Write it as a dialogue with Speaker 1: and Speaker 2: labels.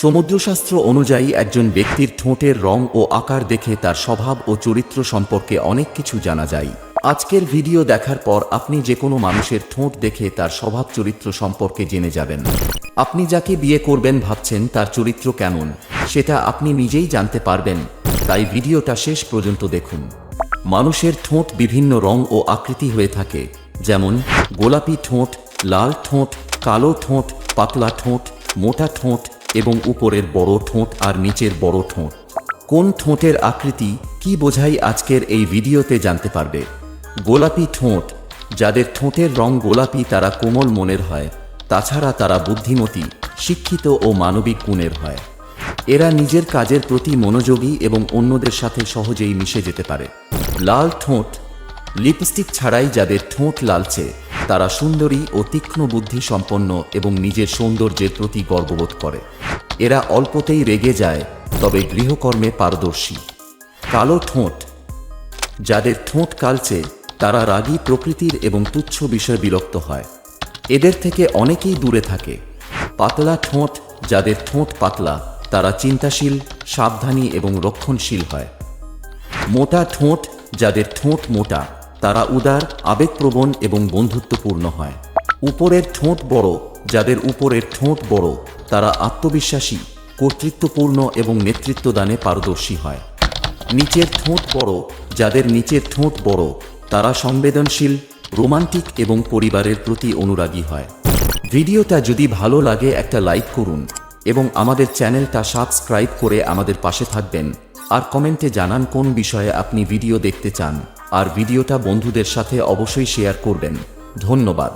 Speaker 1: সমুদ্রশাস্ত্র অনুযায়ী একজন ব্যক্তির ঠোঁটের রং ও আকার দেখে তার স্বভাব ও চরিত্র সম্পর্কে অনেক কিছু জানা যায়। আজকের ভিডিও দেখার পর আপনি যে কোনো মানুষের ঠোঁট দেখে তার স্বভাব চরিত্র সম্পর্কে জেনে যাবেন। আপনি যাকে বিয়ে করবেন ভাবছেন তার চরিত্র কেমন, সেটা আপনি নিজেই জানতে পারবেন, তাই ভিডিওটা শেষ পর্যন্ত দেখুন। মানুষের ঠোঁট বিভিন্ন রং ও আকৃতি হয়ে থাকে, যেমন গোলাপি ঠোঁট, লাল ঠোঁট, কালো ঠোঁট, পাতলা ঠোঁট, মোটা ঠোঁট এবং উপরের বড় ঠোঁট আর নিচের বড় ঠোঁট। কোন ঠোঁটের আকৃতি কি বোঝাই আজকের এই ভিডিওতে জানতে পারবে। গোলাপি ঠোঁট, যাদের ঠোঁটের রং গোলাপি তারা কোমল মনের হয়, তাছাড়া তারা বুদ্ধিমতী, শিক্ষিত ও মানবিক গুণের হয়। এরা নিজের কাজের প্রতি মনোযোগী এবং অন্যদের সাথে সহজেই মিশে যেতে পারে। লাল ঠোঁট, লিপস্টিক ছাড়াই যাদের ঠোঁট লালচে তারা সুন্দরী ও তীক্ষ্ণ বুদ্ধি সম্পন্ন এবং নিজের সৌন্দর্যের প্রতি গর্ববোধ করে। এরা অল্পতেই রেগে যায়, তবে গৃহকর্মে পারদর্শী। কালো ঠোঁট, যাদের ঠোঁট কালচে তারা রাগী প্রকৃতির এবং তুচ্ছ বিষয়ে বিরক্ত হয়। এদের থেকে অনেকেই দূরে থাকে। পাতলা ঠোঁট, যাদের ঠোঁট পাতলা তারা চিন্তাশীল, সাবধানী এবং রক্ষণশীল হয়। মোটা ঠোঁট, যাদের ঠোঁট মোটা তারা উদার, আবেগপ্রবণ এবং বন্ধুত্বপূর্ণ হয়। উপরের ঠোঁট বড়, যাদের উপরের ঠোঁট বড় তারা আত্মবিশ্বাসী, কর্তৃত্বপূর্ণ এবং নেতৃত্বদানে পারদর্শী হয়। নিচের ঠোঁট বড়, যাদের নিচের ঠোঁট বড় তারা সংবেদনশীল, রোমান্টিক এবং পরিবারের প্রতি অনুরাগী হয়। ভিডিওটা যদি ভালো লাগে একটা লাইক করুন এবং আমাদের চ্যানেলটা সাবস্ক্রাইব করে আমাদের পাশে থাকবেন। আর কমেন্টে জানান কোন বিষয়ে আপনি ভিডিও দেখতে চান, আর ভিডিওটা বন্ধুদের সাথে অবশ্যই শেয়ার করবেন। ধন্যবাদ।